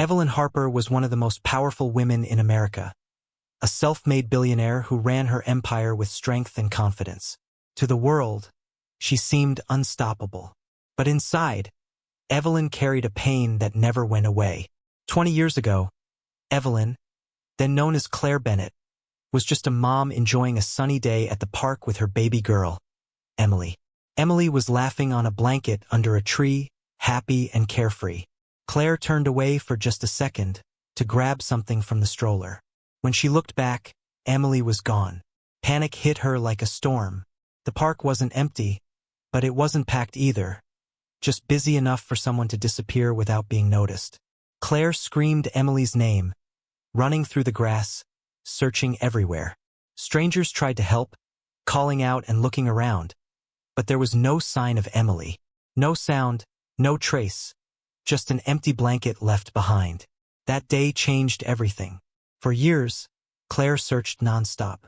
Evelyn Harper was one of the most powerful women in America, a self-made billionaire who ran her empire with strength and confidence. To the world, she seemed unstoppable. But inside, Evelyn carried a pain that never went away. 20 years ago, Evelyn, then known as Claire Bennett, was just a mom enjoying a sunny day at the park with her baby girl, Emily. Emily was laughing on a blanket under a tree, happy and carefree. Claire turned away for just a second to grab something from the stroller. When she looked back, Emily was gone. Panic hit her like a storm. The park wasn't empty, but it wasn't packed either, just busy enough for someone to disappear without being noticed. Claire screamed Emily's name, running through the grass, searching everywhere. Strangers tried to help, calling out and looking around, but there was no sign of Emily. No sound, no trace, just an empty blanket left behind. That day changed everything. For years, Claire searched nonstop.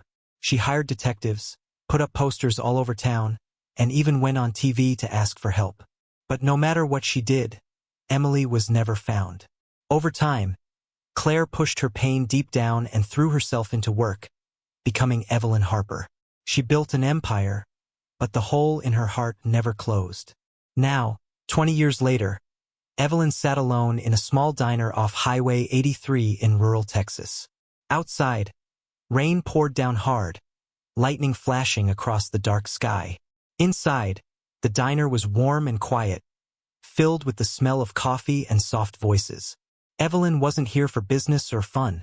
She hired detectives, put up posters all over town, and even went on TV to ask for help. But no matter what she did, Emily was never found. Over time, Claire pushed her pain deep down and threw herself into work, becoming Evelyn Harper. She built an empire, but the hole in her heart never closed. Now, 20 years later, Evelyn sat alone in a small diner off Highway 83 in rural Texas. Outside, rain poured down hard, lightning flashing across the dark sky. Inside, the diner was warm and quiet, filled with the smell of coffee and soft voices. Evelyn wasn't here for business or fun.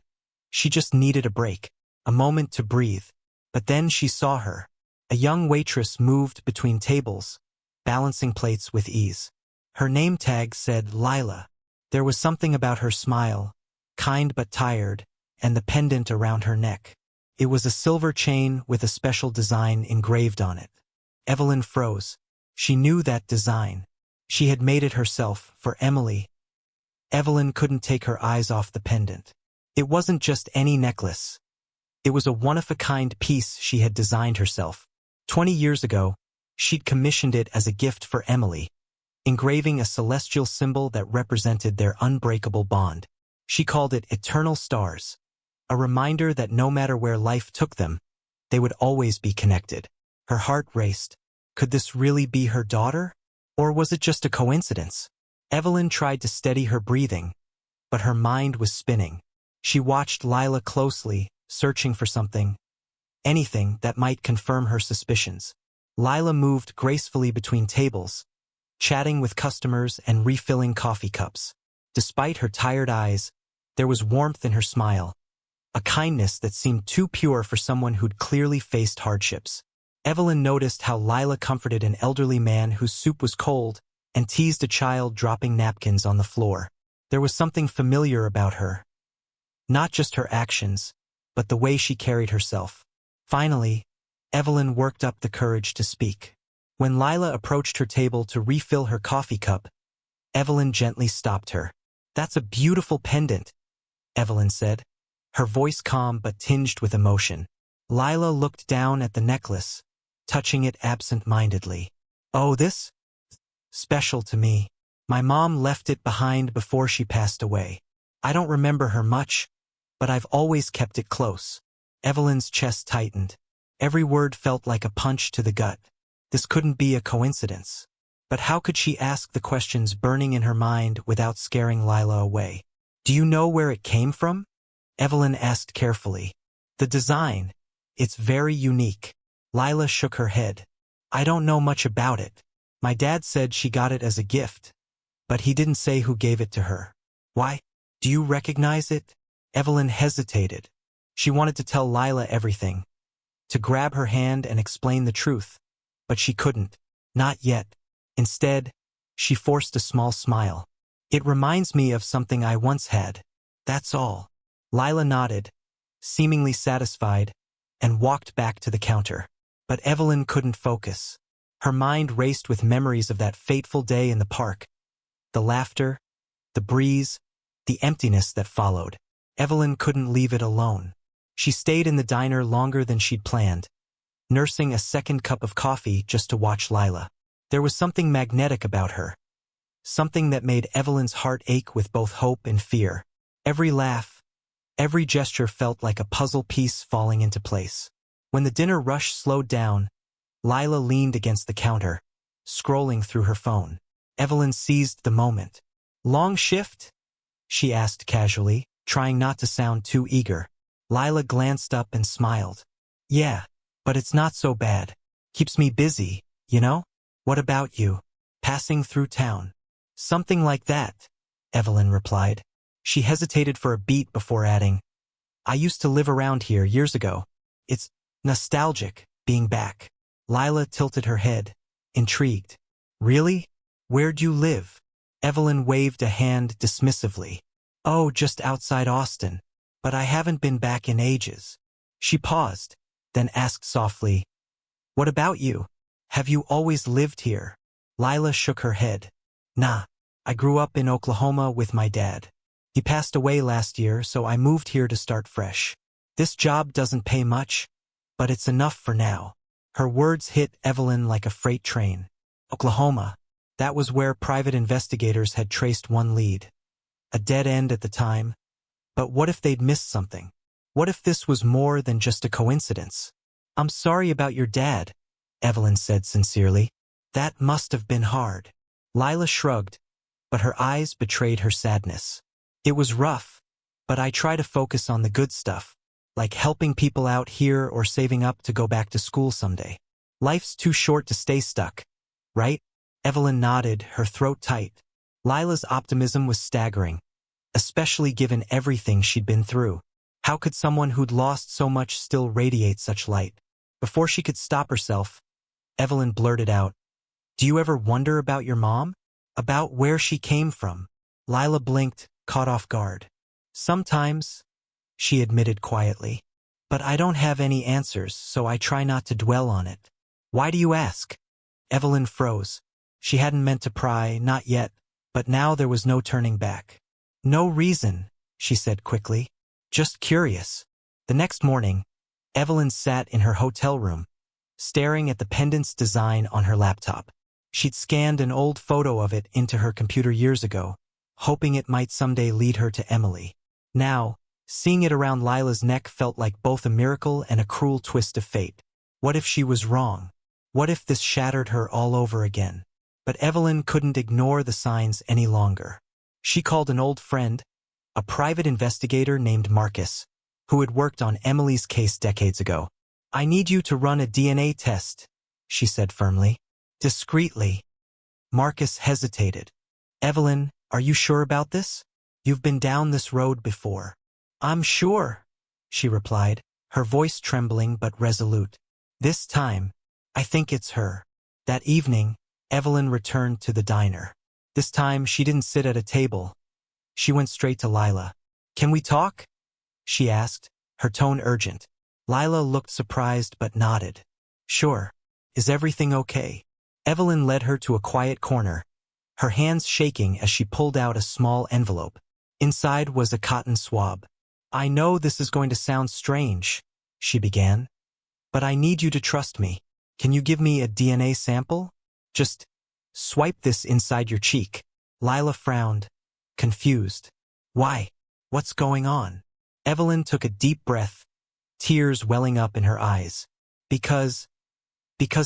She just needed a break, a moment to breathe. But then she saw her. A young waitress moved between tables, balancing plates with ease. Her name tag said Lila. There was something about her smile, kind but tired, and the pendant around her neck. It was a silver chain with a special design engraved on it. Evelyn froze. She knew that design. She had made it herself for Emily. Evelyn couldn't take her eyes off the pendant. It wasn't just any necklace. It was a one-of-a-kind piece she had designed herself. 20 years ago, she'd commissioned it as a gift for Emily, engraving a celestial symbol that represented their unbreakable bond. She called it Eternal Stars, a reminder that no matter where life took them, they would always be connected. Her heart raced. Could this really be her daughter? Or was it just a coincidence? Evelyn tried to steady her breathing, but her mind was spinning. She watched Lila closely, searching for something, anything that might confirm her suspicions. Lila moved gracefully between tables, chatting with customers and refilling coffee cups. Despite her tired eyes, there was warmth in her smile, a kindness that seemed too pure for someone who'd clearly faced hardships. Evelyn noticed how Lila comforted an elderly man whose soup was cold and teased a child dropping napkins on the floor. There was something familiar about her. Not just her actions, but the way she carried herself. Finally, Evelyn worked up the courage to speak. When Lila approached her table to refill her coffee cup, Evelyn gently stopped her. "That's a beautiful pendant," Evelyn said, her voice calm but tinged with emotion. Lila looked down at the necklace, touching it absent-mindedly. "Oh, this? Special to me. My mom left it behind before she passed away. I don't remember her much, but I've always kept it close." Evelyn's chest tightened. Every word felt like a punch to the gut. This couldn't be a coincidence. But how could she ask the questions burning in her mind without scaring Lila away? "Do you know where it came from?" Evelyn asked carefully. "The design. It's very unique." Lila shook her head. "I don't know much about it. My dad said she got it as a gift, but he didn't say who gave it to her." "Why? Do you recognize it?" Evelyn hesitated. She wanted to tell Lila everything, to grab her hand and explain the truth, but she couldn't. Not yet. Instead, she forced a small smile. "It reminds me of something I once had. That's all." Lila nodded, seemingly satisfied, and walked back to the counter. But Evelyn couldn't focus. Her mind raced with memories of that fateful day in the park. The laughter, the breeze, the emptiness that followed. Evelyn couldn't leave it alone. She stayed in the diner longer than she'd planned, nursing a second cup of coffee just to watch Lila. There was something magnetic about her. something that made Evelyn's heart ache with both hope and fear. Every laugh, every gesture felt like a puzzle piece falling into place. When the dinner rush slowed down, Lila leaned against the counter, scrolling through her phone. Evelyn seized the moment. "Long shift?" she asked casually, trying not to sound too eager. Lila glanced up and smiled. "Yeah, but it's not so bad. Keeps me busy, you know? What about you? Passing through town?" "Something like that," Evelyn replied. She hesitated for a beat before adding, "I used to live around here years ago. It's nostalgic being back." Lila tilted her head, intrigued. "Really? Where'd you live?" Evelyn waved a hand dismissively. "Oh, just outside Austin. But I haven't been back in ages." She paused, then asked softly, "What about you? Have you always lived here?" Lila shook her head. "Nah, I grew up in Oklahoma with my dad. He passed away last year, so I moved here to start fresh. This job doesn't pay much, but it's enough for now." Her words hit Evelyn like a freight train. Oklahoma. That was where private investigators had traced one lead. A dead end at the time. But what if they'd missed something? What if this was more than just a coincidence? "I'm sorry about your dad," Evelyn said sincerely. "That must have been hard." Lila shrugged, but her eyes betrayed her sadness. "It was rough, but I try to focus on the good stuff, like helping people out here or saving up to go back to school someday. Life's too short to stay stuck, right?" Evelyn nodded, her throat tight. Lila's optimism was staggering, especially given everything she'd been through. How could someone who'd lost so much still radiate such light? Before she could stop herself, Evelyn blurted out, "Do you ever wonder about your mom? About where she came from?" Lila blinked, caught off guard. "Sometimes," she admitted quietly. "But I don't have any answers, so I try not to dwell on it." "Why do you ask?" Evelyn froze. She hadn't meant to pry, not yet, but now there was no turning back. "No reason," she said quickly. "Just curious." The next morning, Evelyn sat in her hotel room, staring at the pendant's design on her laptop. She'd scanned an old photo of it into her computer years ago, hoping it might someday lead her to Emily. Now, seeing it around Lila's neck felt like both a miracle and a cruel twist of fate. What if she was wrong? What if this shattered her all over again? But Evelyn couldn't ignore the signs any longer. She called an old friend, a private investigator named Marcus, who had worked on Emily's case decades ago. "I need you to run a DNA test," she said firmly. Discreetly. Marcus hesitated. "Evelyn, are you sure about this? You've been down this road before." "I'm sure," she replied, her voice trembling but resolute. "This time, I think it's her." That evening, Evelyn returned to the diner. This time, she didn't sit at a table. She went straight to Lila. "Can we talk?" she asked, her tone urgent. Lila looked surprised but nodded. "Sure. Is everything okay?" Evelyn led her to a quiet corner, her hands shaking as she pulled out a small envelope. Inside was a cotton swab. "I know this is going to sound strange," she began, "but I need you to trust me. Can you give me a DNA sample? Just swipe this inside your cheek." Lila frowned, confused. "Why? What's going on?" Evelyn took a deep breath, tears welling up in her eyes. Because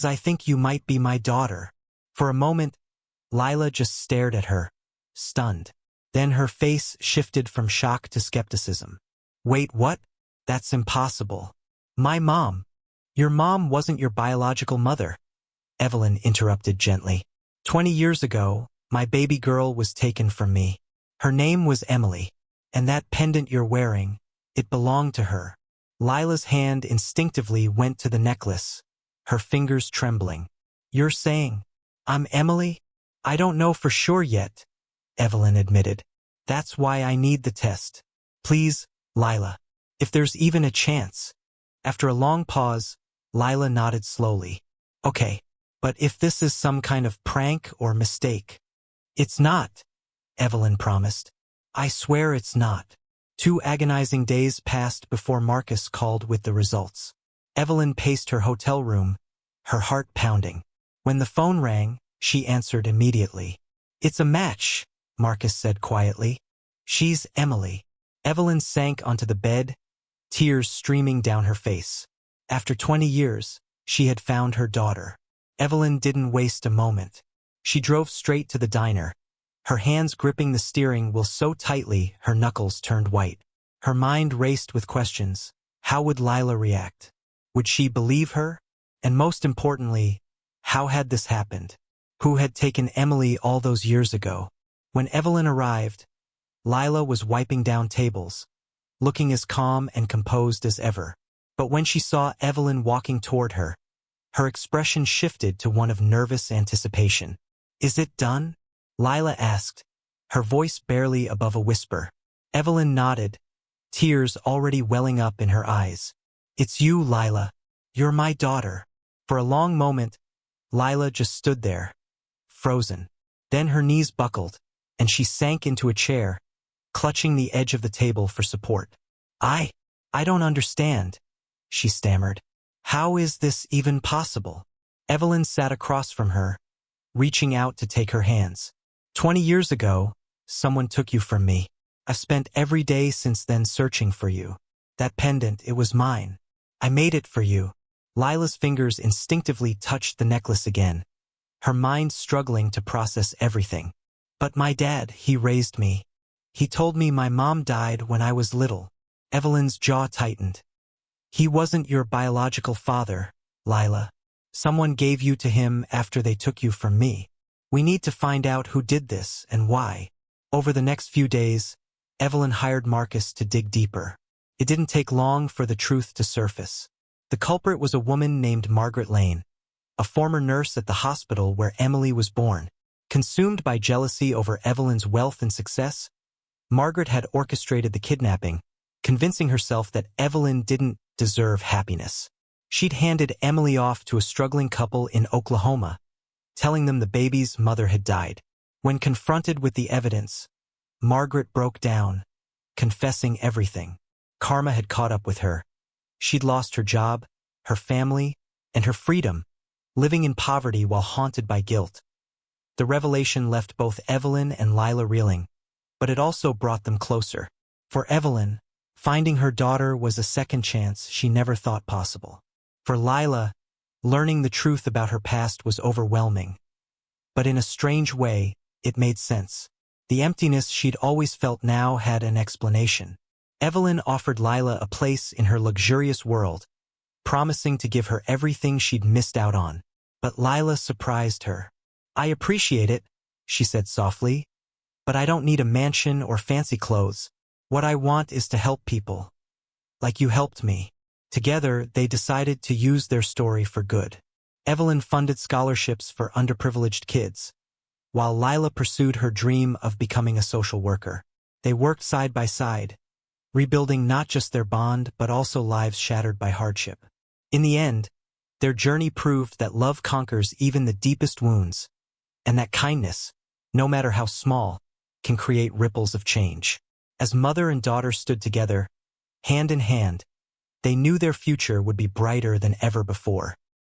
I think you might be my daughter." For a moment, Lila just stared at her, stunned. Then her face shifted from shock to skepticism. "Wait, what? That's impossible. My mom. Your mom wasn't your biological mother," Evelyn interrupted gently. 20 years ago, my baby girl was taken from me. Her name was Emily, and that pendant you're wearing, it belonged to her." Lila's hand instinctively went to the necklace, her fingers trembling. "You're saying I'm Emily?" "I don't know for sure yet," Evelyn admitted. "That's why I need the test. Please, Lila, if there's even a chance." After a long pause, Lila nodded slowly. "Okay, but if this is some kind of prank or mistake." "It's not," Evelyn promised. "I swear it's not." 2 agonizing days passed before Marcus called with the results. Evelyn paced her hotel room, her heart pounding. When the phone rang, she answered immediately. "It's a match," Marcus said quietly. "She's Emily." Evelyn sank onto the bed, tears streaming down her face. After 20 years, she had found her daughter. Evelyn didn't waste a moment. She drove straight to the diner, her hands gripping the steering wheel so tightly her knuckles turned white. Her mind raced with questions. How would Lila react? Would she believe her? And most importantly, how had this happened? Who had taken Emily all those years ago? When Evelyn arrived, Lila was wiping down tables, looking as calm and composed as ever. But when she saw Evelyn walking toward her, her expression shifted to one of nervous anticipation. "Is it done?" Lila asked, her voice barely above a whisper. Evelyn nodded, tears already welling up in her eyes. "It's you, Lila. You're my daughter." For a long moment, Lila just stood there, frozen. Then her knees buckled, and she sank into a chair, clutching the edge of the table for support. I don't understand," she stammered. "How is this even possible?" Evelyn sat across from her, reaching out to take her hands. 20 years ago, someone took you from me. I've spent every day since then searching for you. That pendant, it was mine. I made it for you." Lila's fingers instinctively touched the necklace again, her mind struggling to process everything. "But my dad, he raised me. He told me my mom died when I was little." Evelyn's jaw tightened. "He wasn't your biological father, Lila. Someone gave you to him after they took you from me. We need to find out who did this and why." Over the next few days, Evelyn hired Marcus to dig deeper. It didn't take long for the truth to surface. The culprit was a woman named Margaret Lane, a former nurse at the hospital where Emily was born. Consumed by jealousy over Evelyn's wealth and success, Margaret had orchestrated the kidnapping, convincing herself that Evelyn didn't deserve happiness. She'd handed Emily off to a struggling couple in Oklahoma, telling them the baby's mother had died. When confronted with the evidence, Margaret broke down, confessing everything. Karma had caught up with her. She'd lost her job, her family, and her freedom, living in poverty while haunted by guilt. The revelation left both Evelyn and Lila reeling, but it also brought them closer. For Evelyn, finding her daughter was a second chance she never thought possible. For Lila, learning the truth about her past was overwhelming. But in a strange way, it made sense. The emptiness she'd always felt now had an explanation. Evelyn offered Lila a place in her luxurious world, promising to give her everything she'd missed out on. But Lila surprised her. "I appreciate it," she said softly, "but I don't need a mansion or fancy clothes. What I want is to help people, like you helped me." Together, they decided to use their story for good. Evelyn funded scholarships for underprivileged kids, while Lila pursued her dream of becoming a social worker. They worked side by side, rebuilding not just their bond but also lives shattered by hardship. In the end, their journey proved that love conquers even the deepest wounds, and that kindness, no matter how small, can create ripples of change. As mother and daughter stood together, hand in hand, they knew their future would be brighter than ever before.